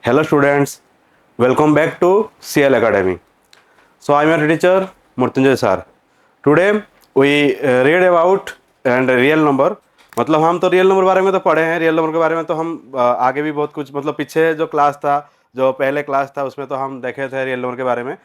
Hello students, welcome back to CL Academy. So I am your teacher Murtunjay sir. Today we read about and real number. मतलब हम तो real number बारे में तो पढ़े हैं, रियल नंबर के बारे में तो हम आगे भी बहुत कुछ मतलब पीछे जो क्लास था, जो पहले क्लास था उसमें तो हम देखे थे रियल नंबर के बारे में।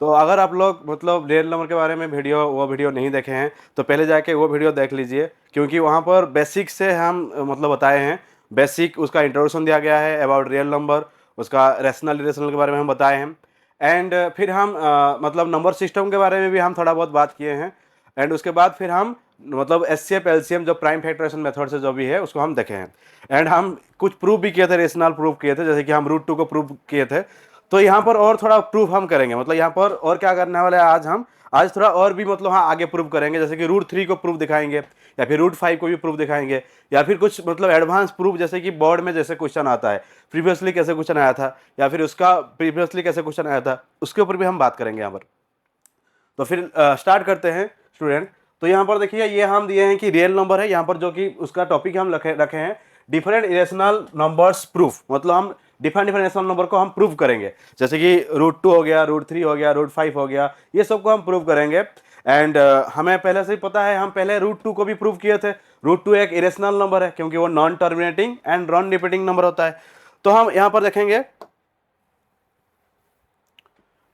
तो अगर आप लोग मतलब रियल नंबर के बारे में वो वीडियो नहीं देखे हैं तो पहले जाके वो वीडियो देख लीजिए, क्योंकि वहाँ पर बेसिक से हम मतलब बताए हैं। बेसिक उसका इंट्रोडक्शन दिया गया है अबाउट रियल नंबर, उसका रैशनल इरेशनल के बारे में हम बताए हैं। एंड फिर हम मतलब नंबर सिस्टम के बारे में भी हम थोड़ा बहुत बात किए हैं। एंड उसके बाद फिर हम मतलब एचसीएफ एलसीएम जो प्राइम फैक्टराइजेशन मेथड से जो भी है उसको हम देखे हैं। एंड हम कुछ प्रूफ भी किए थे, रेशनल प्रूफ किए थे, जैसे कि हम रूट टू को प्रूफ किए थे। तो यहाँ पर और थोड़ा प्रूफ हम करेंगे, मतलब यहाँ पर और क्या करने वाले हैं आज थोड़ा और भी मतलब हाँ आगे प्रूफ करेंगे, जैसे कि रूट थ्री को प्रूफ दिखाएंगे, या फिर रूट फाइव को भी प्रूफ दिखाएंगे, या फिर कुछ मतलब एडवांस प्रूफ, जैसे कि बोर्ड में जैसे क्वेश्चन आता है प्रीवियसली कैसे क्वेश्चन आया था, या फिर उसका प्रीवियसली कैसे क्वेश्चन आया था, उसके ऊपर भी हम बात करेंगे यहाँ पर। तो फिर स्टार्ट करते हैं स्टूडेंट। तो यहाँ पर देखिए ये हम दिए हैं कि रियल नंबर है, यहाँ पर जो कि उसका टॉपिक हम रखे हैं डिफरेंट इरेशनल नंबर्स प्रूफ, मतलब हम डिफरेंट इरेशनल नंबर को हम प्रूव करेंगे, जैसे कि रूट टू हो गया, रूट थ्री हो गया, रूट फाइव हो गया, ये सब को हम प्रूव करेंगे। एंड हमें पहले से ही पता है, हम पहले रूट टू को भी प्रूव किए थे। रूट टू एक इरेशनल नंबर है क्योंकि वो non terminating and non repeating number होता है। तो हम यहाँ पर देखेंगे,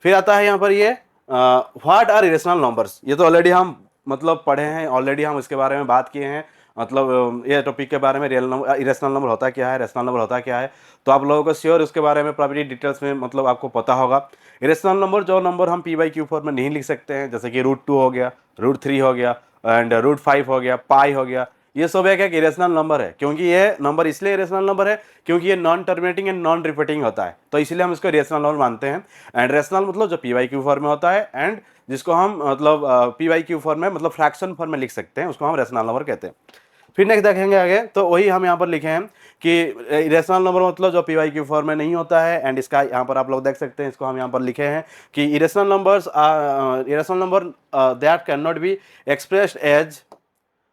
फिर आता है यहाँ पर ये व्हाट आर इरेशनल नंबर्स। ये तो ऑलरेडी हम मतलब पढ़े हैं, ऑलरेडी हम इसके बारे में बात किए हैं, मतलब ये टॉपिक के बारे में रियल नंबर इरेशनल नंबर होता क्या है, रेशनल नंबर होता क्या है। तो आप लोगों को श्योर उसके बारे में प्रॉपर्टी डिटेल्स में मतलब आपको पता होगा। इरेशनल नंबर जो नंबर हम पी बाई क्यू फॉर्म में नहीं लिख सकते हैं, जैसे कि रूट टू हो गया, रूट थ्री हो गया, एंड रूट फाइव हो गया, पाई हो गया, ये सब एक इरेशनल नंबर है। क्योंकि ये नंबर इसलिए इरेशनल नंबर है क्योंकि ये non terminating and non repeating होता है, तो इसलिए हम इसको इरेशनल नंबर मानते हैं। एंड रेशनल मतलब जो पी वाई क्यू फॉर्म में होता है, एंड जिसको हम मतलब पी वाई क्यू फॉर्म में मतलब फ्रैक्शन फॉर्म में लिख सकते हैं, उसको हम रेशनल नंबर कहते हैं। फिर नेक्स्ट देखेंगे आगे, तो वही हम यहाँ पर लिखे हैं कि इरेशनल नंबर मतलब जो पी वाई क्यू फॉर्म में नहीं होता है। एंड इसका यहाँ पर आप लोग देख सकते हैं, इसको हम यहाँ पर लिखे हैं कि irrational number that can not be expressed as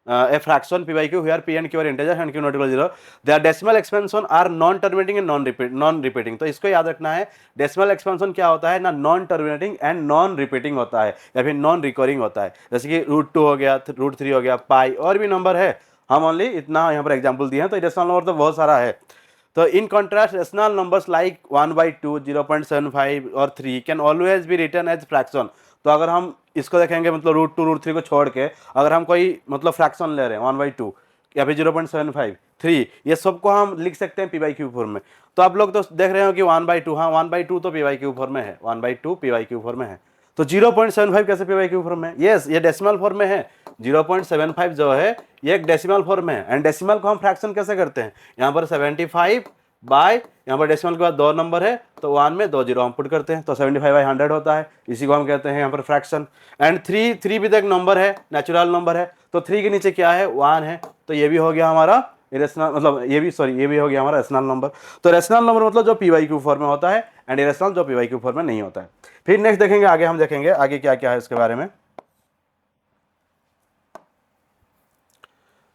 a fraction p by q where p and q are integers and q not equal to 0, their decimal expansion are non terminating and non repeating। तो इसको याद रखना है, decimal expansion क्या होता है ना, non terminating and non repeating होता है, या फिर नॉन रिकरिंग होता है, जैसे कि रूट टू हो गया, रूट थ्री हो गया, पाई और भी नंबर है, हम ओनली इतना यहाँ पर एग्जाम्पल दिए हैं। तो रेशनल नंबर तो बहुत सारा है। तो in contrast rational numbers like 1/2, 0.75 और 3 can always be written as fraction. तो अगर हम इसको देखेंगे मतलब रूट टू रूट थ्री को छोड़ के अगर हम कोई मतलब फ्रैक्शन ले रहे हैं 1/2 या फिर 0.75, 3, ये सबको हम लिख सकते हैं पी बाई क्यू फॉर्म में। तो आप लोग तो देख रहे हो कि 1/2, हाँ 1/2 तो पी बाई क्यू फॉर्म में है, 1/2 पी बाई क्यू फॉर्म में है। तो 0.75 कैसे पी बाई क्यू फॉर्म में? यस, ये डेसिमल फॉर्म में है। 0.75 जो है ये एक डेसिमल फॉर्म में है। एंड डेसिमल को हम फ्रैक्शन कैसे करते हैं, यहाँ पर 75 बाय, यहाँ पर डेसिमल के बाद दो नंबर है तो 1 में 2 जीरो हम पुट करते हैं, तो 75/100 होता है, इसी को हम कहते हैं यहाँ पर फ्रैक्शन। एंड थ्री भी तो एक नंबर है, नेचुरल नंबर है, तो 3 के नीचे क्या है, 1 है, तो ये भी हो गया हमारा इरेशनल, मतलब ये भी हो गया हमारा रेशनल नंबर। तो रेशनल नंबर मतलब जो पी वाई क्यू फॉर्म में होता है, एंड इरेशनल जो पी वाई क्यू फॉर्म में नहीं होता है। फिर नेक्स्ट देखेंगे आगे, हम देखेंगे आगे क्या क्या है इसके बारे में,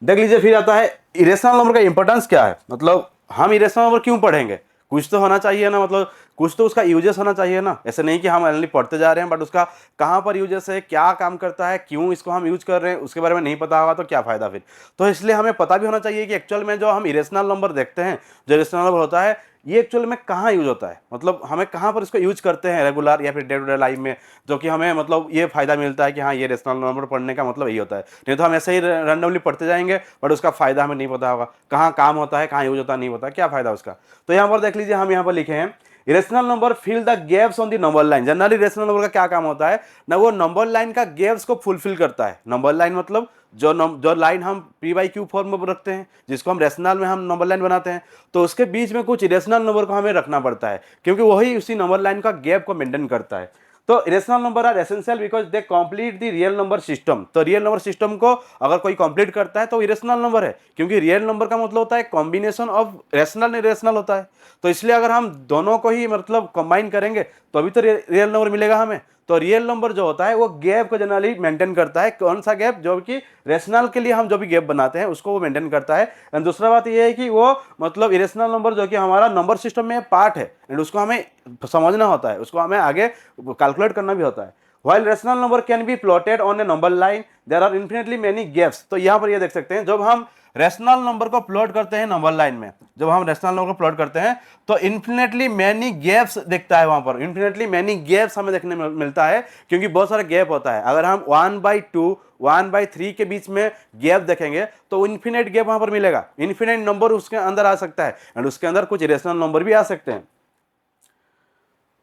देख लीजिए। फिर आता है इरेशनल नंबर का इंपॉर्टेंस क्या है, मतलब हम इरेशनल नंबर क्यों पढ़ेंगे, कुछ तो होना चाहिए ना, मतलब कुछ तो उसका यूजेस होना चाहिए ना। ऐसे नहीं कि हम ओनली पढ़ते जा रहे हैं बट उसका कहाँ पर यूजेस है, क्या काम करता है, क्यों इसको हम यूज कर रहे हैं, उसके बारे में नहीं पता होगा तो क्या फायदा फिर। तो इसलिए हमें पता भी होना चाहिए कि एक्चुअल में जो हम इरेशनल नंबर देखते हैं, जो इरेशनल नंबर होता है, ये एक्चुअल में कहाँ यूज होता है, मतलब हमें कहाँ पर इसको यूज करते हैं रेगुलर या फिर डे टू डे लाइफ में, जो कि हमें मतलब ये फायदा मिलता है कि हाँ ये रेशनल नंबर पढ़ने का मतलब यही होता है। नहीं तो हम ऐसे ही रैंडमली पढ़ते जाएंगे बट उसका फायदा हमें नहीं पता होगा, कहाँ काम होता है, कहाँ यूज होता है, नहीं पता क्या फायदा उसका। तो यहाँ पर देख लीजिए, हम यहाँ पर लिखे हैं irrational number fill the gaps on the number line. Generally rational number का क्या काम होता है ना, वो नंबर लाइन का गैप्स को फुलफिल करता है। नंबर लाइन मतलब जो लाइन हम पी बाई क्यू फॉर्म में रखते हैं, जिसको हम रेशनल में हम नंबर लाइन बनाते हैं, तो उसके बीच में कुछ इरेशनल नंबर को हमें रखना पड़ता है, क्योंकि वही उसी नंबर लाइन का गैप को मेंटेन करता है। तो irrational number are essential because they complete the real number system. तो रियल नंबर सिस्टम को अगर कोई कंप्लीट करता है तो इरेशनल नंबर है, क्योंकि रियल नंबर का मतलब होता है combination of rational and irrational होता है। तो इसलिए अगर हम दोनों को ही मतलब कंबाइन करेंगे तो अभी तो रियल नंबर मिलेगा हमें। तो रियल नंबर जो होता है वो गैप को जनरली मेंटेन करता है। कौन सा गैप? जो कि रेशनल के लिए हम जो भी गैप बनाते हैं उसको वो मेंटेन करता है। एंड दूसरा बात ये है कि वो मतलब इरेशनल नंबर जो कि हमारा नंबर सिस्टम में पार्ट है एंड उसको हमें समझना होता है, उसको हमें आगे कैलकुलेट करना भी होता है। While rational number can be plotted on a number line, there are infinitely many gaps। तो यहाँ पर ये देख सकते हैं, जब हम रेशनल नंबर को प्लॉट करते हैं नंबर लाइन में, जब हम रेशनल नंबर को प्लॉट करते हैं तो इन्फिनेटली मैनी गैप्स दिखता है। वहां पर इन्फिनेटली मैनी गैप्स हमें देखने मिलता है, क्योंकि बहुत सारा गैप होता है। अगर हम 1/2 1/3 के बीच में गैप देखेंगे तो इन्फिनेट गैप वहां पर मिलेगा। इन्फिनेट नंबर उसके अंदर आ सकता है एंड उसके अंदर कुछ इरेशनल नंबर भी आ सकते हैं।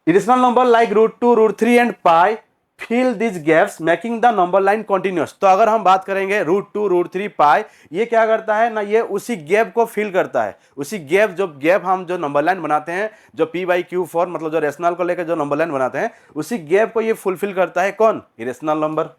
Irrational number like √2 √3 and pi fill this gaps making the number line continuous. तो अगर हम बात करेंगे √2 √3 पाई, ये क्या करता है ना, ये उसी गैप को फिल करता है। उसी गैप, जो गैप हम जो नंबर लाइन बनाते हैं, जो p/q फॉर्म मतलब जो रेशनल को लेकर जो नंबर लाइन बनाते हैं, उसी गैप को ये फुलफिल करता है। कौन? Irrational number.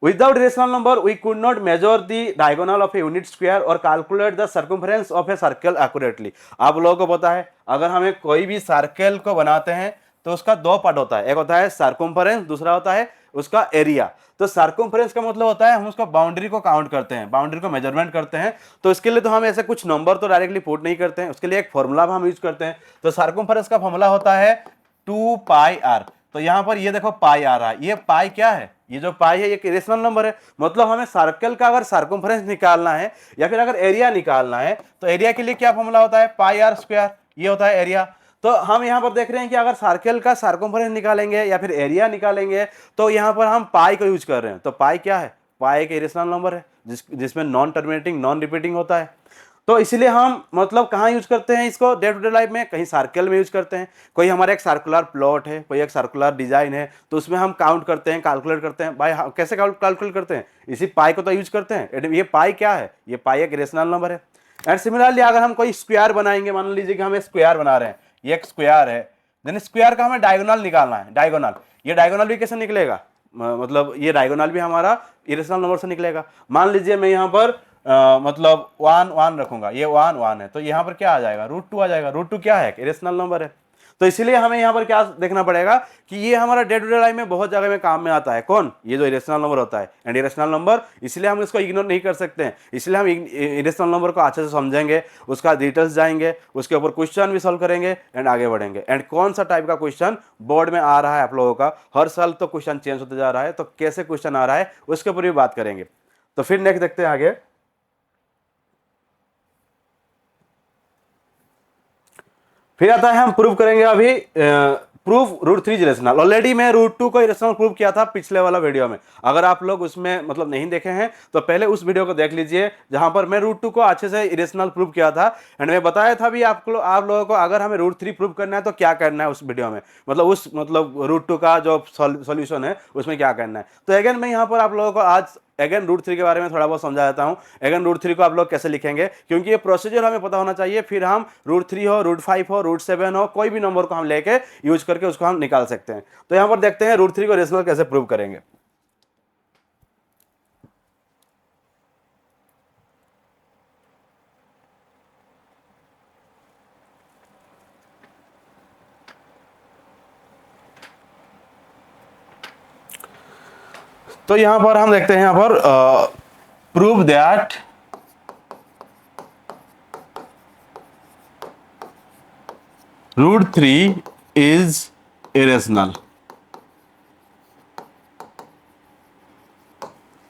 Without rational number, we could not measure the diagonal of a unit square or calculate the circumference of a circle accurately। आप लोगों को पता है, अगर हमें कोई भी सर्कल को बनाते हैं तो उसका दो पार्ट होता है, एक होता है सर्कम्फरेंस, दूसरा होता है उसका एरिया। तो सर्कम्फरेंस का मतलब होता है हम उसका बाउंड्री को काउंट करते हैं, बाउंड्री को मेजरमेंट करते हैं। तो इसके लिए तो हम ऐसे कुछ नंबर तो डायरेक्टली पुट नहीं करते हैं, उसके लिए एक फॉर्मूला हम यूज करते हैं। तो सर्कम्फरेंस का फॉर्मूला होता है 2πr। तो यहां पर ये देखो पाई आ रहा है, ये पाई क्या है? ये जो पाई है ये इरेशनल नंबर है। मतलब हमें सर्कल का अगर सर्कम्फरेंस निकालना है या फिर अगर एरिया निकालना है तो एरिया के लिए क्या फॉर्मूला होता है? πr²। ये होता है एरिया। तो हम यहां पर देख रहे हैं कि अगर सर्कल का सर्कम्फरेंस निकालेंगे या फिर एरिया निकालेंगे तो यहां पर हम पाई को यूज कर रहे हैं। तो पाई क्या है? पाई एक इरेशनल नंबर है जिसमें नॉन टर्मिनेटिंग नॉन रिपीटिंग होता है। तो इसलिए हम मतलब कहाँ यूज करते हैं इसको डे टू डे लाइफ में? कहीं सर्कल में यूज करते हैं। कोई हमारा एक सर्कुलर प्लॉट है, कोई एक सर्कुलर डिजाइन है, तो उसमें हम काउंट करते हैं, कैलकुलेट करते हैं। भाई कैसे कैलकुलेट करते हैं? इसी पाई को तो यूज करते हैं। ये पाई क्या है? ये पाई एक रेशनल नंबर है। एंड सिमिलरली अगर हम कोई स्क्वायर बनाएंगे, मान लीजिए कि हम स्क्वायर बना रहे हैं, ये एक स्क्वायर है, देन स्क्वायर का हमें डायगोनल निकालना है। डायगोनल, ये डायगोनल भी कैसे निकलेगा? मतलब ये डायगोनल भी हमारा इरेशनल नंबर से निकलेगा। मान लीजिए मैं यहाँ पर मतलब 1 1 रखूंगा, ये 1 1 है, तो यहाँ पर क्या आ जाएगा? √2 आ जाएगा। √2 क्या है? इरेशनल नंबर है। तो इसीलिए हमें यहाँ पर क्या देखना पड़ेगा कि ये हमारा डे टू डे लाइफ में बहुत जगह में काम में आता है। कौन? ये जो इरेशनल नंबर होता है एंड इरेशनल नंबर, इसलिए हम इसको इग्नोर नहीं कर सकते हैं। इसलिए हम इरेशनल नंबर को अच्छे से समझेंगे, उसका डिटेल्स जाएंगे, उसके ऊपर क्वेश्चन भी सॉल्व करेंगे एंड आगे बढ़ेंगे। एंड कौन सा टाइप का क्वेश्चन बोर्ड में आ रहा है आप लोगों का, हर साल तो क्वेश्चन चेंज होते जा रहा है, तो कैसे क्वेश्चन आ रहा है उसके ऊपर भी बात करेंगे। तो फिर नेक्स्ट देखते हैं आगे। फिर आता है हम प्रूव करेंगे अभी प्रूफ √3 इरेशनल। ऑलरेडी मैं √2 को इरेशनल प्रूव किया था पिछले वाला वीडियो में। अगर आप लोग उसमें मतलब नहीं देखे हैं तो पहले उस वीडियो को देख लीजिए, जहां पर मैं √2 को अच्छे से इरेशनल प्रूव किया था। एंड मैं बताया था भी आप लोगों को अगर हमें √3 प्रूव करना है तो क्या करना है उस वीडियो में, मतलब उस √2 का जो सॉल्यूशन है उसमें क्या करना है। तो अगेन मैं यहाँ पर आप लोगों को आज अगेन √3 के बारे में थोड़ा बहुत समझा देता हूं। अगेन √3 को आप लोग कैसे लिखेंगे, क्योंकि ये प्रोसीजर हमें पता होना चाहिए, फिर हम √3 हो, √5 हो, √7 हो, कोई भी नंबर को हम लेके यूज करके उसको हम निकाल सकते हैं। तो यहां पर देखते हैं √3 को रेशनल कैसे प्रूव करेंगे। तो यहां पर हम देखते हैं, यहां पर प्रूव दैट √3 इज इरेशनल।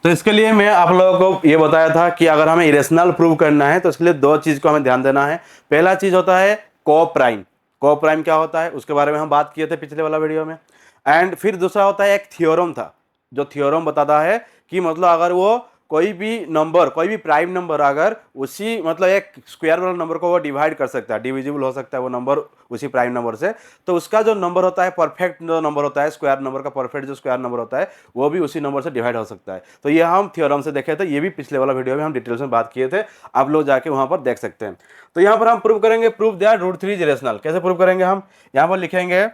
तो इसके लिए मैं आप लोगों को ये बताया था कि अगर हमें इरेशनल प्रूव करना है तो इसके लिए दो चीज को हमें ध्यान देना है। पहला चीज होता है कोप्राइम। कोप्राइम क्या होता है उसके बारे में हम बात किए थे पिछले वाला वीडियो में। एंड फिर दूसरा होता है एक थ्योरम था, जो थ्योरम बताता है कि मतलब अगर वो कोई भी नंबर, कोई भी प्राइम नंबर अगर उसी मतलब एक स्क्वायर वाला नंबर को वो डिवाइड कर सकता है, डिविजिबल हो सकता है वो नंबर उसी प्राइम नंबर से, तो उसका जो नंबर होता है, परफेक्ट जो नंबर होता है, स्क्वायर नंबर का परफेक्ट जो स्क्वायर नंबर होता है, वो भी उसी नंबर से डिवाइड हो सकता है। तो ये हम थ्योरम से देखे थे, ये भी पिछले वाला वीडियो में हम डिटेल्स में बात किए थे, आप लोग जाके वहां पर देख सकते हैं। तो यहाँ पर हम प्रूव करेंगे, प्रूव दैट √3 इज इरेशनल। कैसे प्रूव करेंगे हम? यहाँ पर लिखेंगे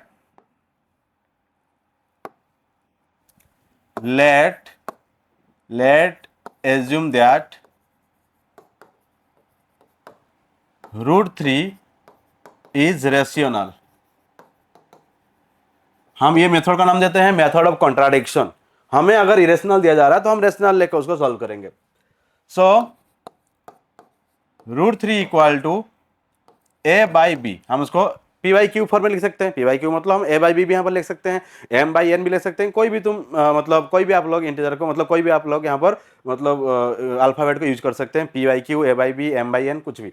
let assume that √3 is rational। हम ये मेथड का नाम देते हैं मेथड ऑफ कॉन्ट्राडिक्शन। हमें अगर इरेशनल दिया जा रहा है तो हम रेशनल लेकर उसको सॉल्व करेंगे। So √3 equal to A by B, हम उसको पी वाई क्यू फॉर्म में लिख सकते हैं। पी वाई क्यू मतलब हम ए बाई बी भी यहाँ पर लिख सकते हैं, एम बाई एन भी लिख सकते हैं। कोई भी तुम मतलब कोई भी आप लोग इंटीजर को मतलब कोई भी आप लोग यहाँ पर मतलब अल्फाबेट को यूज कर सकते हैं, P by Q, A by B, M by N, कुछ भी।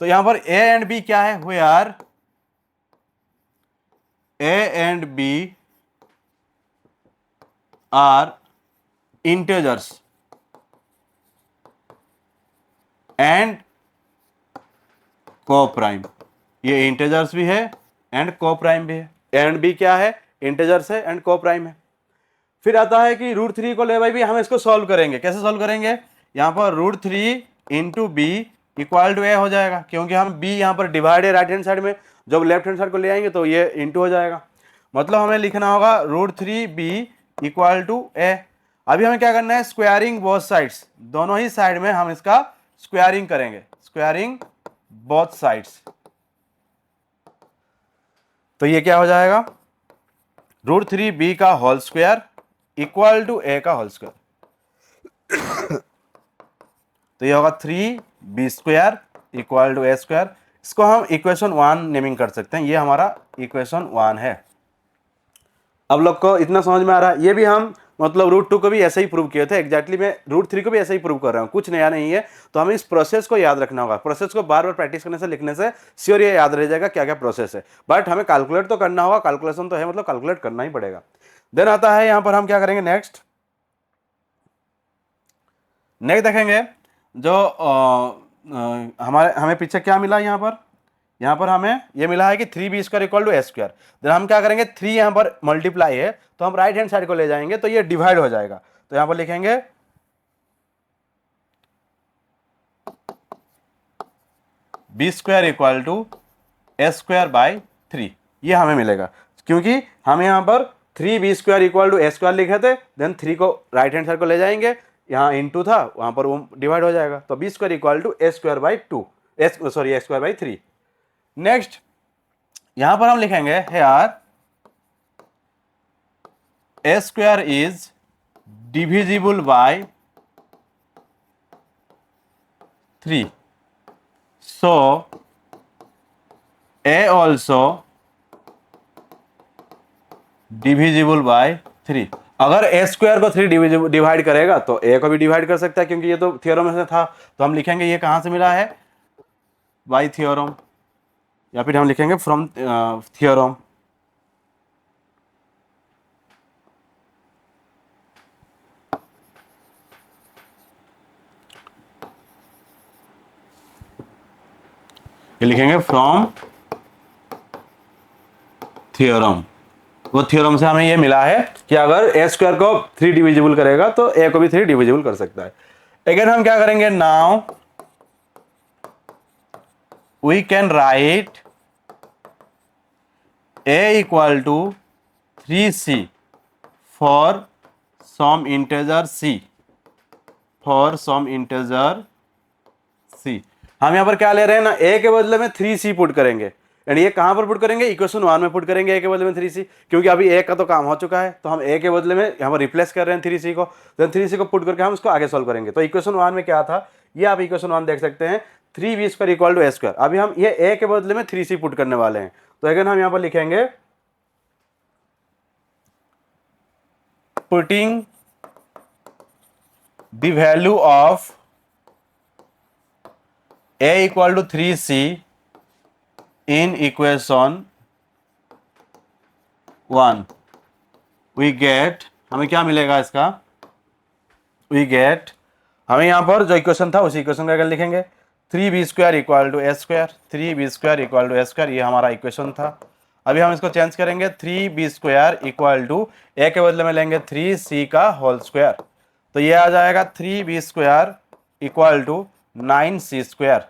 तो यहाँ पर ए एंड बी क्या है, where are A and B are integers and coprime. ये इंटीजर्स भी है एंड को प्राइम भी है। एंड बी क्या है, इंटीजर्स है एंड को प्राइम है। फिर आता है कि √3 को ले बाई बी, हम इसको सॉल्व करेंगे। कैसे सॉल्व करेंगे, यहाँ पर √3 इंटू बी इक्वल टू ए हो जाएगा, क्योंकि हम बी यहाँ पर डिवाइड है राइट हैंड साइड में, जब लेफ्ट हैंड साइड को ले आएंगे तो ये इंटू हो जाएगा। मतलब हमें लिखना होगा √3 बी इक्वल टू ए। अभी हमें क्या करना है, स्क्वायरिंग बोथ साइड्स, दोनों ही साइड में हम इसका स्क्वायरिंग करेंगे, स्क्वायरिंग बोथ साइड्स। तो ये क्या हो जाएगा, √3 बी का whole square equal to A का होल स्क्वायर। तो ये होगा 3b square equal to A square. इसको हम इक्वेशन 1 नेमिंग कर सकते हैं, ये हमारा इक्वेशन 1 है। अब लोग को इतना समझ में आ रहा है। ये भी हम मतलब √2 को भी ऐसे ही प्रूव किए थे एग्जैक्टली। मैं √3 को भी ऐसे ही प्रूव कर रहा हूँ, कुछ नया नहीं है। तो हमें इस प्रोसेस को याद रखना होगा। प्रोसेस को बार बार प्रैक्टिस करने से, लिखने से श्योर ये याद रह जाएगा क्या क्या प्रोसेस है। बट हमें कैलकुलेट तो करना होगा, कैलकुलेशन तो है, मतलब कैलकुलेट करना ही पड़ेगा। देन आता है यहाँ पर हम क्या करेंगे, नेक्स्ट देखेंगे जो हमें पीछे क्या मिला। यहाँ पर हमें ये मिला है कि 3b square equal to A square. Then हम क्या करेंगे, 3 यहाँ पर मल्टीप्लाई है तो हम राइट हैंड साइड को ले जाएंगे तो ये डिवाइड हो जाएगा। तो यहाँ पर लिखेंगे b square equal to A square by 3, ये हमें मिलेगा, क्योंकि हम यहाँ पर 3b square equal to A square लिखे थे। देन 3 को राइट हैंड साइड को ले जाएंगे, यहाँ इंटू था वहां पर वो डिवाइड हो जाएगा। तो b square equal to A square by 2, A square by 3। Next यहां पर हम लिखेंगे यार A square is divisible by 3, so A also divisible by 3। अगर ए स्क्वायर को 3 डिवाइड करेगा तो ए को भी डिवाइड कर सकता है, क्योंकि ये तो थ्योरम में से था। तो हम लिखेंगे ये कहां से मिला है, बाय थ्योरम, या फिर हम लिखेंगे फ्रॉम थ्योरम। ये लिखेंगे फ्रॉम थ्योरम। वो थ्योरम से हमें ये मिला है कि अगर ए स्क्वायर को 3 डिविजिबल करेगा तो ए को भी 3 डिविजिबल कर सकता है। अगेन हम क्या करेंगे, now we can write a equal to 3c for some integer c, for some integer c। हम यहाँ पर क्या ले रहे हैं ना, a के बदले में 3c पुट करेंगे। एंड ये कहाँ पर पुट करेंगे, इक्वेशन 1 में पुट करेंगे, a के बदले में 3c, क्योंकि अभी a का तो काम हो चुका है। तो हम a के बदले में यहाँ पर रिप्लेस कर रहे हैं 3c को। देन 3c को पुट करके हम इसको आगे सॉल्व करेंगे। तो इक्वेशन 1 में क्या था, ये आप इक्वेशन 1 देख सकते हैं, 3b square equal to A square. अभी हम ये a के बदले में 3c पुट करने वाले हैं। तो अगेन हम यहाँ पर लिखेंगे putting the value of a equal to 3c in equation 1, we get, हमें क्या मिलेगा इसका, वी गेट, हमें यहां पर जो इक्वेशन था उसी इक्वेशन का अगर लिखेंगे 3b square equal to A square, 3b square equal to A square, ये हमारा इक्वेशन था। अभी हम इसको चेंज करेंगे, 3b स्क्वायर इक्वल टू ए के बदले में लेंगे 3c का होल स्क्वायर। तो ये आ जाएगा 3b square equal to 9c स्क्वायर।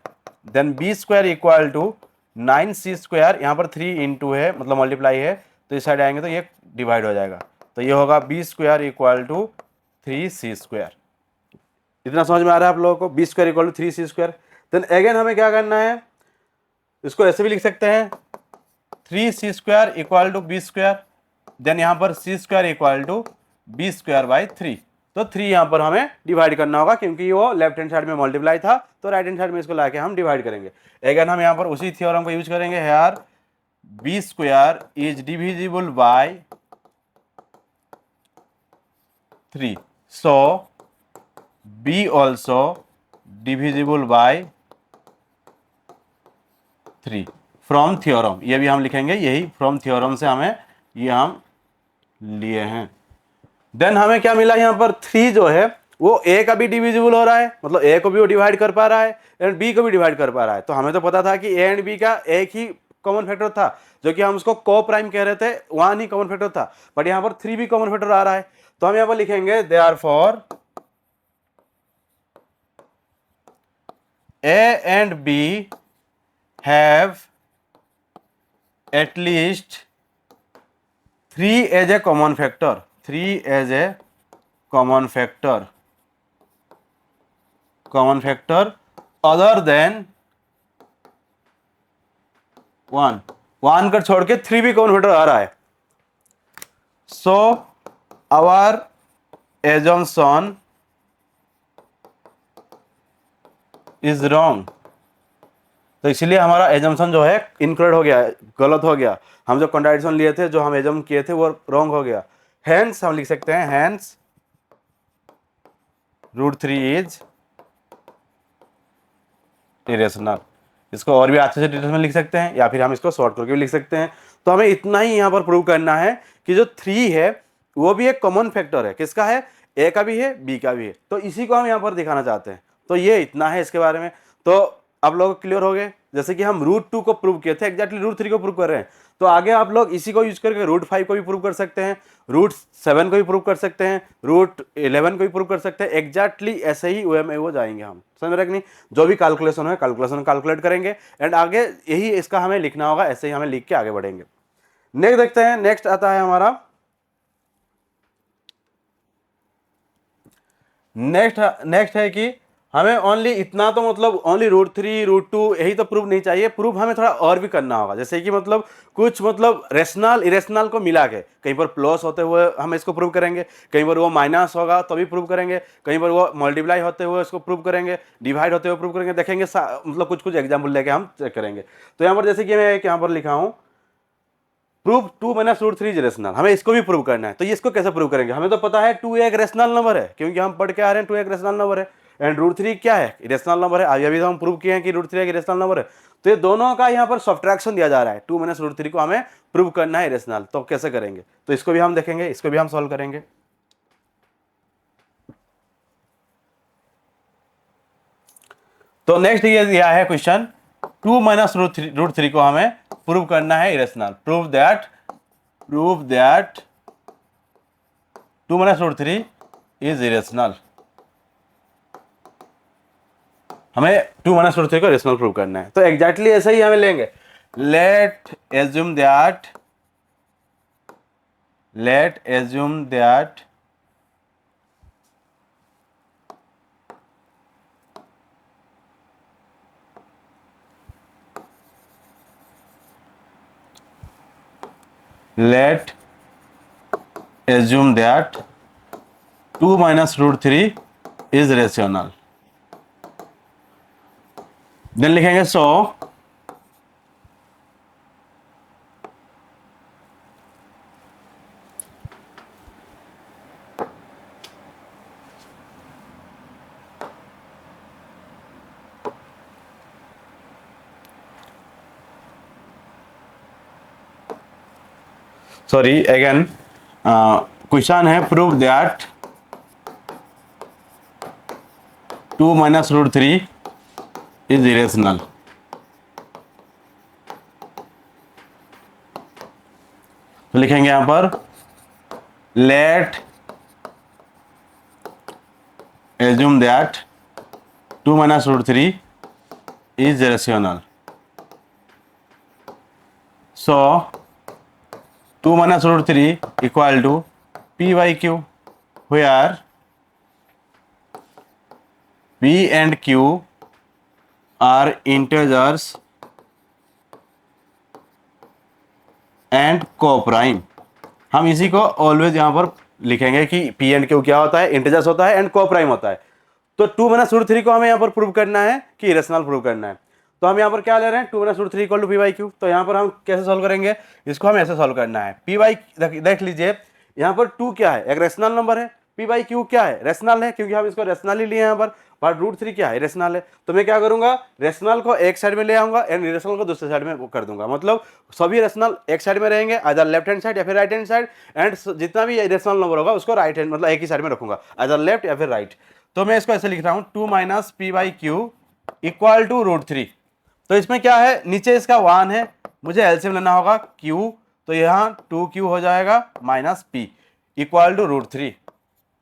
Then b square equal to 9c square, यहाँ पर 3 इंटू है मतलब मल्टीप्लाई है, तो इस साइड आएंगे तो ये डिवाइड हो जाएगा। तो ये होगा b square equal to 3c square. इतना समझ में आ रहा है आप लोगों को, b square equal to 3c square. Then again हमें क्या करना है, इसको ऐसे भी लिख सकते हैं 3c square equal to b square. Then यहाँ पर C square equal to B square by 3। तो 3 यहाँ पर हमें डिवाइड करना होगा, क्योंकि वो लेफ्ट हैंड साइड में मल्टीप्लाई था, तो राइट हैंड साइड में इसको लाके हम डिवाइड करेंगे। अगेन हम यहाँ पर उसी थ्योरम को यूज करेंगे, यार B square is divisible by 3, so B also divisible by 3 from theorem. ये भी हम लिखेंगे, यही फ्रॉम थ्योरम से हमें ये हम लिए हैं। देन हमें क्या मिला, यहाँ पर 3 जो है वो ए का भी डिविजिबल हो रहा है, मतलब ए को भी वो डिवाइड कर पा रहा है एंड बी को भी डिवाइड कर पा रहा है। तो हमें तो पता था कि ए एंड बी का एक ही कॉमन फैक्टर था, जो कि हम उसको को प्राइम कह रहे थे, वहां ही कॉमन फैक्टर था, बट यहाँ पर 3 भी कॉमन फैक्टर आ रहा है। तो हम यहाँ पर लिखेंगे therefore A and B have at least 3 as a common factor, 3 as a common factor other than 1 कर छोड़ के 3 भी कॉमन फैक्टर आ रहा है। So our assumption is wrong. तो इसलिए हमारा एजम्पशन जो है इनकरेक्ट हो गया, गलत हो गया। हम जो कंट्राडिक्शन लिए थे, जो हम एजम किए थे, वो रॉन्ग हो गया। हेंस हम लिख सकते हैं, हेंस √3 इज इरेशनल। इसको और भी अच्छे से डिटेल में लिख सकते हैं, या फिर हम इसको शॉर्ट करके भी लिख सकते हैं। तो हमें इतना ही यहाँ पर प्रूव करना है कि जो 3 है वो भी एक कॉमन फैक्टर है। किसका है? ए का भी है, बी का भी है। तो इसी को हम यहाँ पर दिखाना चाहते हैं। तो ये इतना है इसके बारे में। तो आप लोग क्लियर हो गए। जैसे कि हम √2 को प्रूव किए थे, एग्जैक्टली √3 को प्रूव कर रहे हैं। तो आगे आप लोग इसी को यूज करके √5 को भी प्रूव कर सकते हैं, √7 को भी प्रूव कर सकते हैं, √11 को भी प्रूव कर सकते हैं। एग्जैक्टली ऐसे ही वे में वो जाएंगे हम, समझ रहे कि नहीं? जो भी कैलकुलेशन है, कैलकुलेशन कैलकुलेट करेंगे एंड आगे यही इसका हमें लिखना होगा। ऐसे ही हमें लिख के आगे बढ़ेंगे। नेक्स्ट देखते हैं। नेक्स्ट आता है हमारा, नेक्स्ट है कि हमें ओनली इतना तो मतलब ओनली √3 √2 यही तो प्रूव नहीं चाहिए। प्रूव हमें थोड़ा और भी करना होगा। जैसे कि मतलब कुछ मतलब रेशनल इरेशनल को मिला के, कहीं पर प्लस होते हुए हम इसको प्रूव करेंगे, कहीं पर वो माइनस होगा तो भी प्रूव करेंगे, कहीं पर वो मल्टीप्लाई होते हुए इसको प्रूव करेंगे, डिवाइड होते हुए प्रूव करेंगे। देखेंगे मतलब कुछ एग्जाम्पल लेके हम चेक करेंगे। तो यहाँ पर जैसे कि मैं यहाँ पर लिखा हूँ, प्रूव 2 - √3 इज रेशनल। हमें इसको भी प्रूव करना है। तो इसको कैसे प्रूव करेंगे? हमें तो पता है 2 एक रेशनल नंबर है, क्योंकि हम पढ़ के आ रहे हैं 2 एक रेशनल नंबर है एंड √3 क्या है? इरेशनल नंबर है। अभी तो हम प्रूव किए हैं कि √3 एक इरेशनल नंबर है। तो ये दोनों का यहाँ पर सब्ट्रैक्शन दिया जा रहा है। 2 - √3 को हमें प्रूव करना है इरेशनल। तो कैसे करेंगे? तो इसको भी हम देखेंगे, इसको भी हम सॉल्व करेंगे। तो नेक्स्ट ये दिया है क्वेश्चन, 2 - √3 को हमें प्रूव करना है irrational. Prove that 2 - √3 is irrational. हमें 2 - √3 को रेशनल प्रूव करना है। तो एग्जैक्टली ऐसे ही हमें लेंगे। Let assume that let assume that 2 - √3 is rational। Then लिखेंगे सो सॉरी अगेन क्वेश्चन है, प्रूव दैट 2 - √3 इज इरेशनल। तो लिखेंगे यहां पर let assume that 2 - √3 is rational. So 2 - √3 equal to p/q, where p and q are integers and co-prime। हम इसी को always यहाँ पर लिखेंगे कि पी एंड क्यू क्या होता है, इंटीजर्स होता है एंड कोप्राइम होता है। तो 2 माइनस रूट 3 को हमें यहाँ पर प्रूव करना है कि इरेशनल प्रूव करना है। तो हम यहाँ पर क्या ले रहे हैं, 2 minus root 3 equal to P by Q. तो यहाँ पर हम कैसे सॉल्व करेंगे, इसको हम ऐसे सॉल्व करना है। पी बाई देख लीजिए यहाँ पर 2 क्या है, एक रेशनल नंबर है। पी बाई क्यू क्या है, रेशनल है, क्योंकि हम इसको रेशनल ही लिए यहाँ पर। बट रूट 3 क्या है, रेशनल है। तो मैं क्या करूंगा, रेशनल को एक साइड में ले आऊंगा एंड इरेशनल को दूसरे साइड में वो कर दूंगा। मतलब सभी रेशनल एक साइड में रहेंगे, आइदर लेफ्ट हैंड साइड या फिर राइट हैंड साइड, एंड जितना भी रेशनल नंबर होगा उसको राइट हैंड मतलब एक ही साइड में रखूंगा, आइदर लेफ्ट या फिर राइट। तो मैं इसको ऐसे लिख रहा हूं, 2 minus P by Q equal to root 3। तो इसमें क्या है, नीचे इसका 1 है, मुझे एलसीएम लेना होगा q, तो यहाँ 2q हो जाएगा minus p equal to root 3।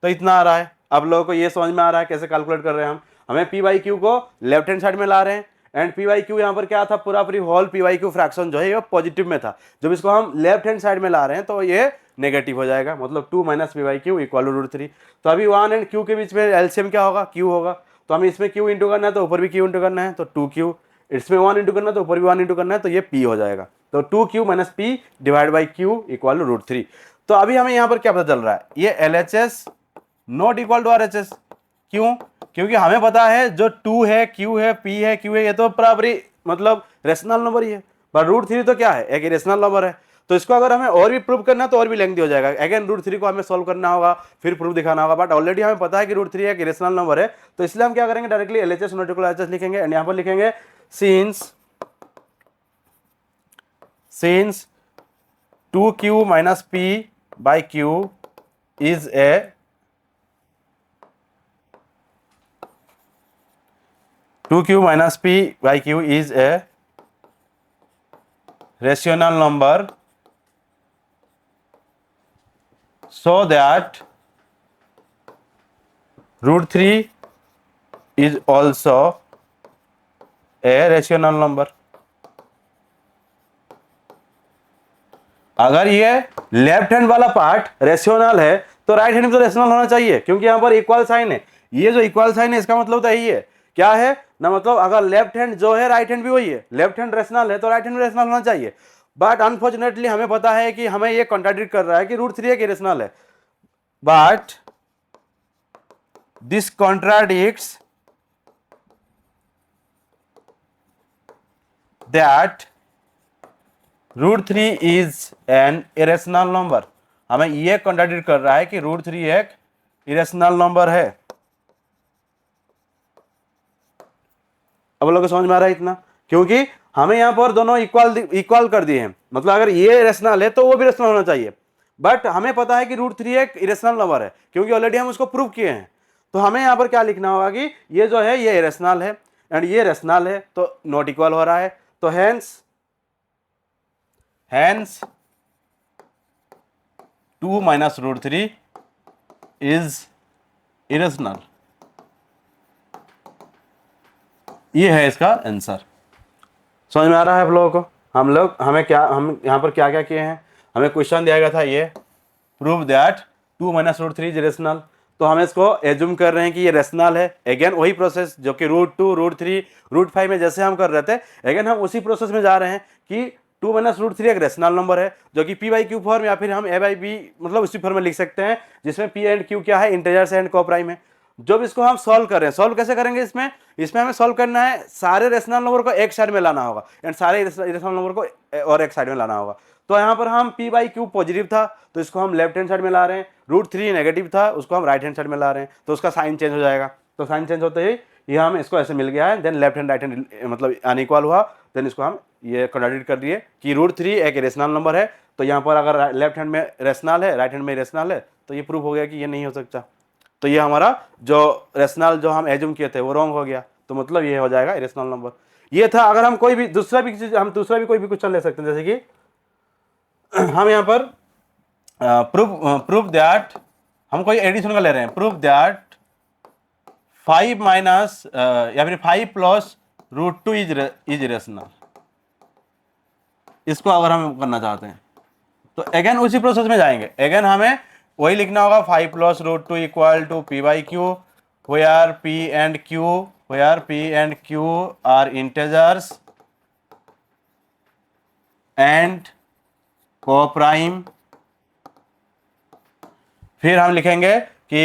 तो इतना आ रहा है। अब लोगों को ये समझ में आ रहा है कैसे कैलकुलेट कर रहे हैं हम। हमें p बाई क्यू को लेफ्ट हैंड साइड में ला रहे हैं एंड p बाई क्यू यहाँ पर क्या था, पूरा पूरी whole p by q fraction जो है ये पॉजिटिव में था। जब इसको हम लेफ्ट हैंड साइड में ला रहे हैं तो ये नेगेटिव हो जाएगा, मतलब 2 minus P by Q equal to root 3। तो अभी 1 एंड q के बीच में एलसीएम क्या होगा, q होगा। तो हमें इसमें q इंटू करना है तो ऊपर भी q इंटू करना है, तो 2q, इसमें 1 इंटू करना है तो ऊपर भी 1 इंटू करना है, तो ये p हो जाएगा। तो 2q minus p divide by q equal to root 3। तो अभी हमें यहाँ पर क्या पता चल रहा है, ये LHS not equal to RHS। क्यों, क्योंकि हमें पता है जो 2 है, q है, p है, q है, ये तो बराबरी मतलब रेशनल नंबर ही है। पर रूट 3 तो क्या है, एक रेशनल नंबर है। तो इसको अगर हमें और भी प्रूव करना है तो और भी लेंथी हो जाएगा। अगेन रूट 3 को हमें सॉल्व करना होगा, फिर प्रूफ दिखाना होगा। बट ऑलरेडी हमें पता है कि रूट 3 एक रेशनल नंबर है, तो इसलिए हम क्या करेंगे, directly LHS not equal RHS लिखेंगे एंड यहाँ पर लिखेंगे since 2q minus p by q is a two q minus P by q is a rational number so that root 3 is also a rational number। अगर ये left hand वाला part rational है तो right hand भी तो rational होना चाहिए, क्योंकि यहाँ पर इक्वल साइन है। ये जो इक्वल साइन है इसका मतलब तो यही है, क्या है ना, मतलब अगर लेफ्ट हैंड जो है राइट हैंड भी वही है, लेफ्ट हैंड रेशनल है तो राइट हैंड भी रेशनल होना चाहिए। बट अनफॉर्चुनेटली हमें पता है कि हमें ये कॉन्ट्राडिक्ट कर रहा है कि रूट 3 एक इरेशनल है। But this contradicts that root 3 is an irrational number. हमें ये कॉन्ट्राडिक्ट कर रहा है कि रूट 3 एक इरेशनल नंबर है। अब लोगों को समझ में आ रहा है इतना, क्योंकि हमें यहाँ पर दोनों इक्वल कर दिए हैं। मतलब अगर ये रेशनल है तो वो भी रेशनल होना चाहिए। बट हमें पता है कि रूट 3 एक इरेशनल नंबर है, क्योंकि ऑलरेडी हम उसको प्रूव किए हैं। तो हमें यहाँ पर क्या लिखना होगा कि ये जो है ये इरेशनल है एंड ये रेशनल है, तो नॉट इक्वल हो रहा है। तो hence 2 minus root 3 is irrational. ये है इसका आंसर। समझ में आ रहा है आप लोगों को। हम यहाँ पर क्या क्या किए हैं, हमें क्वेश्चन दिया गया था ये prove that 2 minus root 3 is rational. तो हम इसको एज्यूम कर रहे हैं कि ये रेशनल है। अगेन वही प्रोसेस जो कि रूट 2, रूट 3, रूट 5 में जैसे हम कर रहे थे, अगेन हम उसी प्रोसेस में जा रहे हैं कि 2 माइनस रूट 3 एक रेशनल नंबर है जो कि p बाई क्यू फॉर्म या फिर हम a बाई b मतलब उसी फॉर्म में लिख सकते हैं, जिसमें p एंड q क्या है, इंटीजर्स एंड कोप्राइम है। जब इसको हम सॉल्व कर रहे हैं, सॉल्व कैसे करेंगे, इसमें हमें सॉल्व करना है, सारे रेशनल नंबर को एक साइड में लाना होगा एंड सारे इरेशनल नंबर को और एक साइड में लाना होगा। तो यहाँ पर हम p बाई क्यू पॉजिटिव था तो इसको हम लेफ्ट हैंड साइड में ला रहे हैं, रूट 3 नेगेटिव था उसको हम राइट हैंड साइड में ला रहे हैं, तो उसका साइन चेंज हो जाएगा। तो साइन चेंज होते ही ये हम इसको ऐसे मिल गया है, then left hand right hand मतलब अनइक्वल हुआ, देन इसको हम ये कॉन्ट्राडिक्ट कर दिए कि रूट 3 एक रेशनल नंबर है। तो यहाँ पर अगर लेफ्ट हैंड में रेशनल है, राइट हैंड में रेशनल है, तो ये प्रूफ हो गया कि ये नहीं हो सकता। तो ये हमारा जो रेशनल जो हम एज्यूम किए थे वो रॉन्ग हो गया, तो मतलब ये हो जाएगा इरेशनल नंबर। ये था। अगर हम कोई भी दूसरा भी कोई भी क्वेश्चन ले सकते हैं, जैसे कि हम यहाँ पर प्रूफ दैट, हम कोई एडिशन का ले रहे हैं, प्रूफ दैट 5 माइनस या फिर 5 प्लस रूट 2 इज रेशनल। इसको अगर हम करना चाहते हैं तो अगेन उसी प्रोसेस में जाएंगे। अगेन हमें वही लिखना होगा 5 plus root 2 equal to p by q, where p and q are integers and coprime फिर हम लिखेंगे कि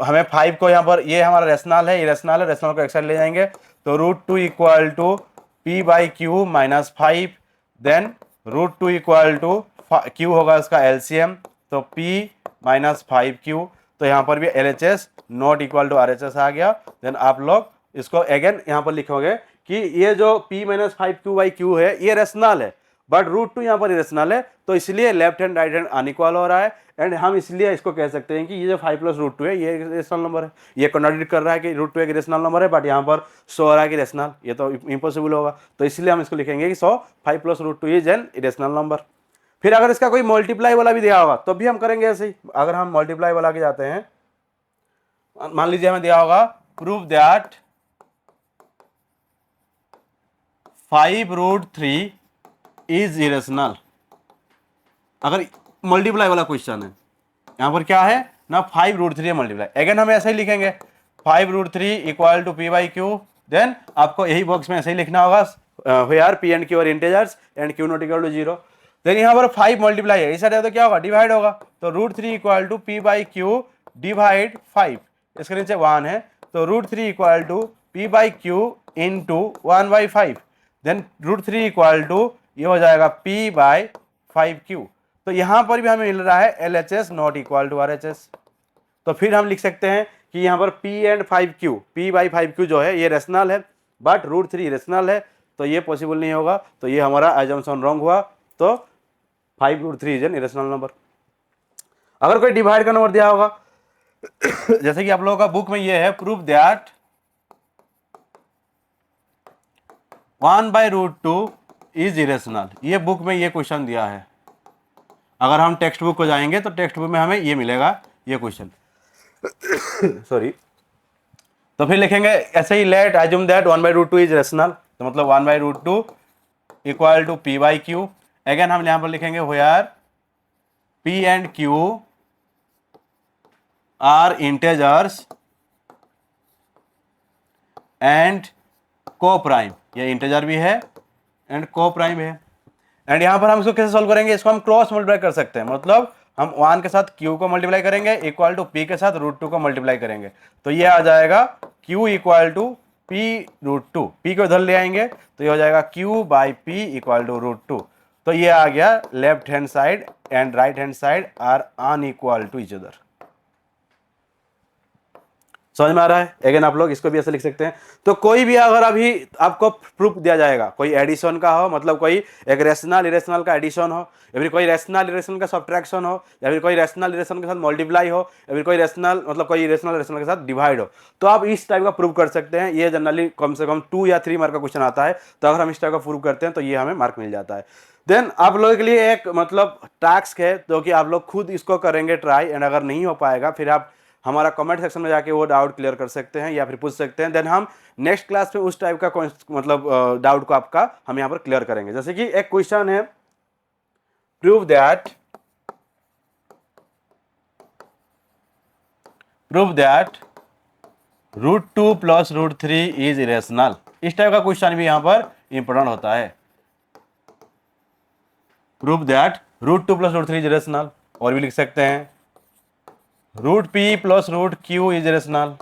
हमें 5 को यहाँ पर, ये हमारा रेशनल है, ये रेशनल है, रेशनल को एक साइड ले जाएंगे तो √2 equal to P by q minus 5, then √2 equal to q होगा इसका एलसीएम तो p माइनस 5q, तो यहाँ पर भी LHS not equal to RHS आ गया। देन आप लोग इसको अगेन यहाँ पर लिखोगे कि ये जो p minus 5q by Q है ये रेशनल है, बट √2 यहाँ पर इरेशनल है, तो इसलिए left hand right hand unequal हो रहा है। एंड हम इसलिए इसको कह सकते हैं कि ये जो 5 प्लस √2 है ये रेशनल नंबर है। ये कॉन्ट्राडिक्ट कर रहा है कि √2 एक रेशनल नंबर है, बट यहाँ पर शो हो रहा है कि रेशनल, ये तो इम्पॉसिबल होगा, तो इसलिए हम इसको लिखेंगे कि 5 plus √2 is an irrational number. फिर अगर इसका कोई मल्टीप्लाई वाला भी दिया होगा तो भी हम करेंगे ऐसे ही। अगर हम मल्टीप्लाई वाला के जाते हैं, मान लीजिए हमें दिया होगा प्रूव दैट 5√3 इज इरेशनल। अगर मल्टीप्लाई वाला क्वेश्चन है, यहां पर क्या है ना 5√3 मल्टीप्लाई, अगेन हम ऐसे ही लिखेंगे 5√3 equal to p by q. Then आपको यही बॉक्स में ऐसे ही लिखना होगा where p and q are integers and q not equal to 0। Then यहाँ पर 5 मल्टीप्लाई है, इस साइड तो क्या होगा डिवाइड होगा, तो √3 equal to p by q divide 5, इसके नीचे 1 है तो √3 equal to p by q into 1 by 5, then √3 equal to ये हो जाएगा p बाई 5q। तो यहां पर भी हमें मिल रहा है LHS not equal to RHS। तो फिर हम लिख सकते हैं कि यहाँ पर p and 5q, p by 5q जो है ये रेशनल है, बट √3 रेशनल है, तो ये पॉसिबल नहीं होगा, तो ये हमारा अजम्पशन रॉन्ग हुआ। तो 5√3 इज एन इरेशनल नंबर। अगर कोई डिवाइड का नंबर दिया होगा जैसे कि आप लोगों का बुक में ये है प्रूव दैट 1/√2 इज इरेशनल, ये बुक में ये क्वेश्चन दिया है। अगर हम टेक्स्ट बुक को जाएंगे तो टेक्स्ट बुक में हमें ये मिलेगा ये क्वेश्चन सॉरी। तो फिर लिखेंगे ऐसे ही let assume that 1/√2 is rational, तो मतलब 1/√2 equal to p by Q. Again हम यहां पर लिखेंगे where p and q are integers and coprime, ये इंटेजर भी है एंड को प्राइम है। एंड यहाँ पर हम इसको कैसे सॉल्व करेंगे, इसको हम क्रॉस मल्टीप्लाई कर सकते हैं, मतलब हम 1 के साथ q को मल्टीप्लाई करेंगे इक्वल टू p के साथ √2 को मल्टीप्लाई करेंगे, तो ये आ जाएगा q equal to p√2, p को इधर ले आएंगे तो ये हो जाएगा q by p equal to √2। तो ये आ गया left hand side and right hand side are unequal to each other. समझ में आ रहा है? अगेन आप लोग इसको भी ऐसे लिख सकते हैं। तो कोई भी अगर अभी आपको प्रूफ दिया जाएगा, कोई एडिशन का हो, मतलब कोई एक रेशनल इरेशनल का एडिशन हो, या फिर कोई रेशनल इरेशनल का सब्ट्रैक्शन हो, या फिर कोई रेशनल इरेशनल के साथ मल्टीप्लाई हो, या फिर कोई रेशनल मतलब कोई रेशनल इरेशनल के साथ डिवाइड हो, तो आप इस टाइप का प्रूव कर सकते हैं। ये जनरली कम से कम 2 या 3 मार्क का क्वेश्चन आता है, तो अगर हम इस टाइप का प्रूव करते हैं तो ये हमें मार्क मिल जाता है। देन आप लोगों के लिए एक मतलब टास्क है, तो कि आप लोग खुद इसको करेंगे ट्राई, एंड अगर नहीं हो पाएगा फिर आप हमारा कमेंट सेक्शन में जाके वो डाउट क्लियर कर सकते हैं या फिर पूछ सकते हैं। देन हम नेक्स्ट क्लास में उस टाइप का मतलब डाउट को आपका हम यहाँ पर क्लियर करेंगे। जैसे कि एक क्वेश्चन है prove that √2 plus √3 is irrational, इस टाइप का क्वेश्चन भी यहाँ पर इंपॉर्टेंट होता है। Prove that √2 plus √3 is irrational, और भी लिख सकते हैं √p plus √q is rational,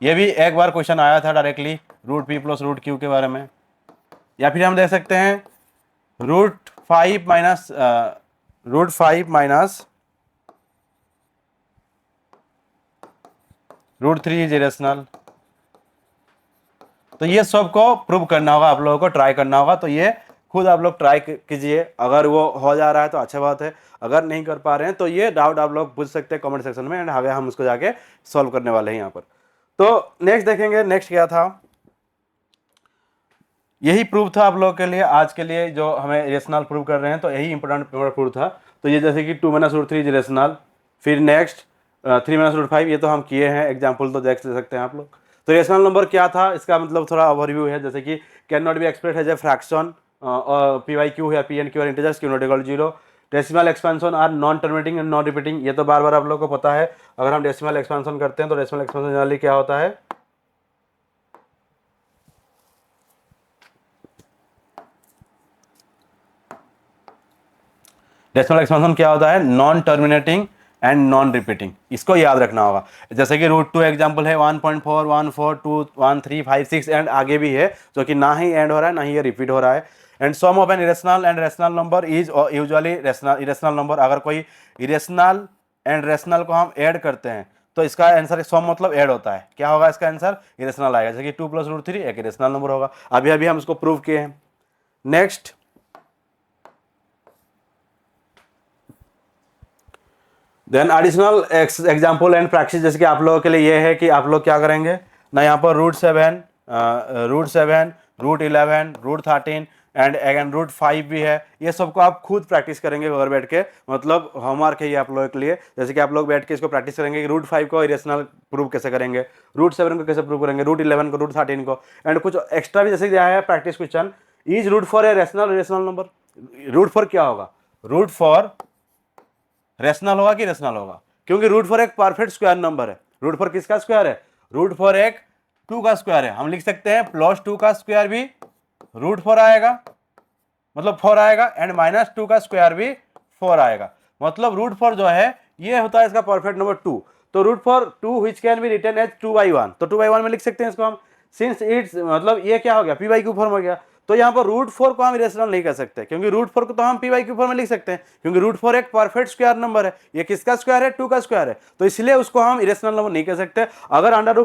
ये भी एक बार क्वेश्चन आया था डायरेक्टली √p प्लस √q के बारे में। या फिर हम देख सकते हैं √5 माइनस √3 इज रेशनल। तो ये सबको प्रूव करना होगा, आप लोगों को ट्राई करना होगा। तो ये खुद आप लोग ट्राई कीजिए, अगर वो हो जा रहा है तो अच्छा बात है, अगर नहीं कर पा रहे हैं तो ये डाउट आप लोग पूछ सकते हैं कमेंट सेक्शन में, एंड आगे हम उसको जाके सॉल्व करने वाले हैं यहाँ पर। तो नेक्स्ट देखेंगे, नेक्स्ट क्या था, यही प्रूफ था आप लोगों के लिए आज के लिए जो हमें रेशनल प्रूव कर रहे हैं, तो यही इंपॉर्टेंट प्रूफ था। तो ये जैसे कि 2 - √3 इज रेशनल, फिर नेक्स्ट 3 - √5, ये तो हम किए हैं, एग्जाम्पल तो देख सकते हैं आप लोग। तो रेशनल नंबर क्या था, इसका मतलब थोड़ा ओवरव्यू है, जैसे कि can not be expressed as a fraction, p by q या p and q are integers, q not equal to 0, decimal expansion are non terminating and non repeating, ये तो बार बार आप लोगों को पता है। अगर हम डेसिमल एक्सपेंशन करते हैं तो डेसिमल एक्सपेंशन जनरली क्या होता है, डेसिमल एक्सपेंशन क्या होता है, non terminating and non repeating, इसको याद रखना होगा। जैसे कि रूट 2 एग्जाम्पल है 1.4 1 4 2 1 3 5 6 एंड आगे भी है, जो कि ना ही एंड हो रहा है ना ही ये रिपीट हो रहा है। And sum of an irrational and rational number is usually irrational number. अगर कोई इरेशनल एंड रेशनल को हम ऐड करते हैं तो इसका आंसर सम मतलब ऐड होता है, क्या होगा इसका आंसर, इरेशनल आएगा। जैसे कि 2 + √3 एक इरेशनल नंबर होगा। अभी अभी हम इसको प्रूव किए हैं। Next, then additional example and practice. जैसे कि आप लोगों के लिए ये है कि आप लोग क्या करेंगे ना, यहाँ पर √7 √11 √13 एंड अगेन √5 भी है। ये सबको आप खुद प्रैक्टिस करेंगे घर बैठ के, मतलब होमवर्क है ये आप लोगों के लिए। जैसे कि आप लोग बैठ के इसको प्रैक्टिस करेंगे कि √5 को इरेशनल प्रूव कैसे करेंगे, √7 को कैसे प्रूव करेंगे, √11 को, √13 को। एंड कुछ एक्स्ट्रा भी जैसे दिया है practice question, is √4 a rational number. √4 क्या होगा, √4 रेशनल होगा कि रेशनल होगा, क्योंकि √4 एक परफेक्ट स्क्वायर नंबर है। √4 किसका स्क्वायर है, √4 एक 2 का स्क्वायर है। हम लिख सकते हैं +2 का स्क्वायर भी √4 आएगा, मतलब 4 आएगा, एंड -2 का स्क्वायर भी 4 आएगा। मतलब √4 जो है ये होता है इसका परफेक्ट नंबर 2। तो √4 2 which can be written as 2/1, तो 2/1 में लिख सकते हैं इसको हम। सिंस इट्स मतलब ये क्या हो गया, p/q फॉर्म हो गया। तो यहाँ पर √4 को हम इरेशनल नहीं कर सकते, क्योंकि √4 को तो हम p/q फॉर्म में लिख सकते हैं, क्योंकि √4 एक परफेक्ट स्क्वायर नंबर है। ये किसका स्क्वायर है, 2 का स्क्वायर है, तो इसलिए उसको हम इरेशनल नंबर नहीं कर सकते। अगर अंडर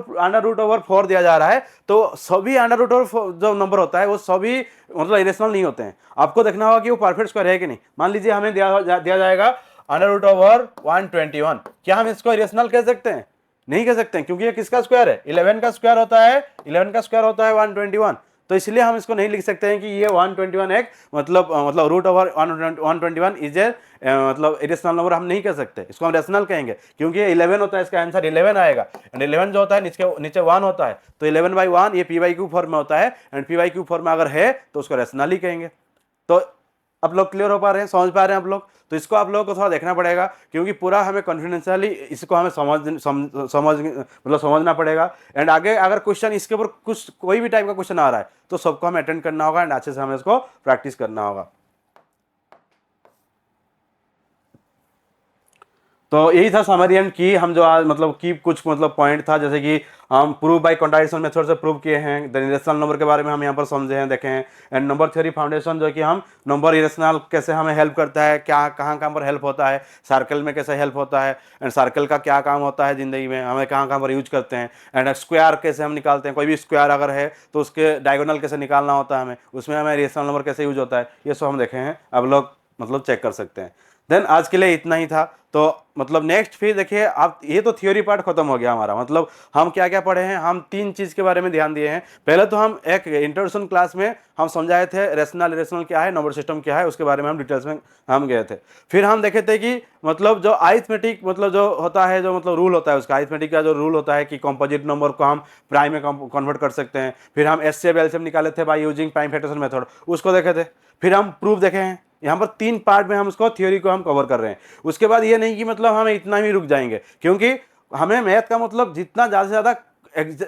रूट ओवर 4 दिया जा रहा है तो सभी अंडर रूट जो नंबर होता है वो सभी मतलब इरेशनल नहीं होते हैं। आपको देखना होगा कि वो परफेक्ट स्क्वायर है कि नहीं। मान लीजिए हमें दिया जाएगा √121, क्या हम इसको इरेशनल कह सकते हैं, नहीं कह सकते हैं, क्योंकि ये किसका स्क्वायर है, 11 का स्क्वायर होता है, 11 का स्क्वायर होता है 121। तो इसलिए हम इसको नहीं लिख सकते हैं कि ये 121 एक मतलब √121 इज ए मतलब इरेशनल नंबर हम नहीं कह सकते, इसको हम रेशनल कहेंगे, क्योंकि ये 11 होता है, इसका आंसर 11 आएगा। एंड 11 जो होता है नीचे 1 होता है, तो 11/1 ये p/q फॉर्म में होता है, एंड p/q फॉर्म में अगर है तो उसको रेशनल ही कहेंगे। तो आप लोग क्लियर हो पा रहे हैं, समझ पा रहे हैं आप लोग। तो इसको आप लोगों को थोड़ा देखना पड़ेगा, क्योंकि पूरा हमें कॉन्फिडेंशियली इसको हमें समझना पड़ेगा। एंड आगे अगर क्वेश्चन इसके ऊपर कुछ कोई भी टाइप का क्वेश्चन आ रहा है तो सबको हमें अटेंड करना होगा एंड अच्छे से हमें इसको प्रैक्टिस करना होगा। तो यही था समरी एंड की, हम जो आज मतलब की कुछ मतलब पॉइंट था, जैसे कि हम प्रूव बाय कॉन्ट्राडिक्शन मेथड से प्रूव किए हैं। देन इरेशनल नंबर के बारे में हम यहाँ पर समझे हैं, देखे हैं। एंड नंबर थ्योरी फाउंडेशन जो कि हम नंबर इरेशनल कैसे हमें हेल्प करता है, क्या कहाँ कहाँ पर हेल्प होता है, सर्कल में कैसे हेल्प होता है, एंड सर्कल का क्या काम होता है ज़िंदगी में, हमें कहाँ कहाँ पर यूज करते हैं। एंड स्क्वायर कैसे हम निकालते हैं, कोई भी स्क्वायर अगर है तो उसके डायगोनल कैसे निकालना होता है हमें, उसमें हमें इरेशनल नंबर कैसे यूज होता है, ये सब हम देखे हैं। आप लोग मतलब चेक कर सकते हैं। देन आज के लिए इतना ही था। तो मतलब नेक्स्ट फिर देखिए आप, ये तो थ्योरी पार्ट खत्म हो गया हमारा। मतलब हम क्या क्या पढ़े हैं, हम 3 चीज़ के बारे में ध्यान दिए हैं। पहले तो हम एक इंट्रोडक्शन क्लास में हम समझाए थे रेशनल इरेशनल क्या है, नंबर सिस्टम क्या है, उसके बारे में हम डिटेल्स में हम गए थे। फिर हम देखे थे कि मतलब जो अरिथमेटिक मतलब जो होता है, जो मतलब रूल होता है उसका, अरिथमेटिक का जो रूल होता है कि कंपोजिट नंबर को हम प्राइम में कन्वर्ट कर सकते हैं। फिर हम एचसीएफ एलसीएम निकाले थे by using prime factorization method, उसको देखे थे। फिर हम प्रूफ देखे हैं। यहाँ पर 3 पार्ट में हम उसको थ्योरी को हम कवर कर रहे हैं। उसके बाद ये नहीं कि मतलब हम इतना ही रुक जाएंगे, क्योंकि हमें मैथ का मतलब जितना ज़्यादा से ज़्यादा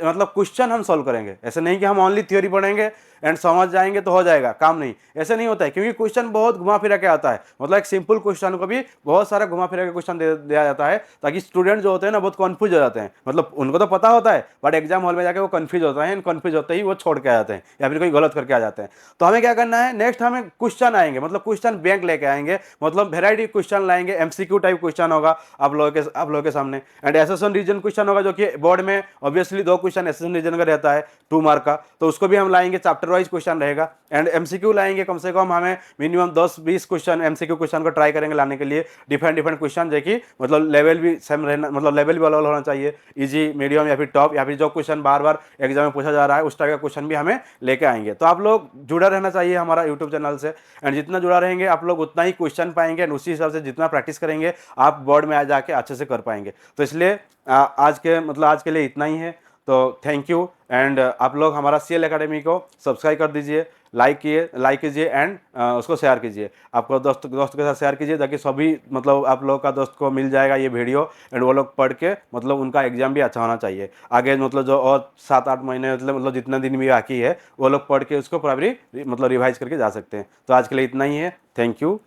मतलब क्वेश्चन हम सॉल्व करेंगे। ऐसे नहीं कि हम ओनली थ्योरी पढ़ेंगे एंड समझ जाएंगे तो हो जाएगा, काम नहीं, ऐसे नहीं होता है। क्योंकि क्वेश्चन बहुत घुमा फिरा के आता है, मतलब एक सिंपल क्वेश्चन को भी बहुत सारा घुमा फिरा के क्वेश्चन दिया जाता है, ताकि स्टूडेंट जो होते हैं ना बहुत कन्फ्यूज हो जाते हैं। मतलब उनको तो पता होता है बट एग्जाम हॉल में जाकर वो कन्फ्यूज होता है, कन्फ्यूज होते ही वो छोड़ के आ जाते हैं या फिर कोई गलत करके आ जाते हैं। तो हमें क्या करना है, नेक्स्ट हमें क्वेश्चन आएंगे, मतलब क्वेश्चन बैंक लेके आएंगे, मतलब वेराइटी क्वेश्चन लाएंगे। एमसीक्यू टाइप क्वेश्चन होगा आप लोगों के सामने, एंड एसेशन रीजन क्वेश्चन होगा, जो कि बोर्ड में ऑब्वियसली 2 क्वेश्चन एसेशन रीजन का रहता है 2 मार्क का, तो उसको भी हम लाएंगे। चैप्टर वाइज क्वेश्चन रहेगा। एंड एमसीक्यू लाएंगे, कम से कम हमें मिनिमम 10-20 क्वेश्चन एमसीक्यू क्वेश्चन को ट्राई करेंगे लाने के लिए। डिफरेंट क्वेश्चन, जो कि मतलब लेवल भी सेम रहना, मतलब लेवल भी अलग होना चाहिए, इजी, मीडियम या फिर टॉप, या फिर जो क्वेश्चन बार बार एग्जाम में पूछा जा रहा है उस टाइप का क्वेश्चन भी हमें लेके आएंगे। तो आप लोग जुड़ा रहना चाहिए हमारा यूट्यूब चैनल से, एंड जितना जुड़ा रहेंगे आप लोग उतना ही क्वेश्चन पाएंगे, एंड उसी हिसाब से जितना प्रैक्टिस करेंगे आप बोर्ड में आ जाके अच्छे से कर पाएंगे। तो इसलिए आज के लिए इतना ही है। तो थैंक यू। एंड आप लोग हमारा CL एकेडमी को सब्सक्राइब कर दीजिए, लाइक कीजिए एंड उसको शेयर कीजिए, आपको दोस्त के साथ शेयर कीजिए, ताकि सभी मतलब आप लोग का दोस्त को मिल जाएगा ये वीडियो, एंड वो लोग पढ़ के मतलब उनका एग्जाम भी अच्छा होना चाहिए आगे। मतलब जो और 7-8 महीने मतलब जितना दिन भी बाकी है वो लोग पढ़ के उसको पूरा मतलब रिवाइज करके जा सकते हैं। तो आज के लिए इतना ही है। Thank you.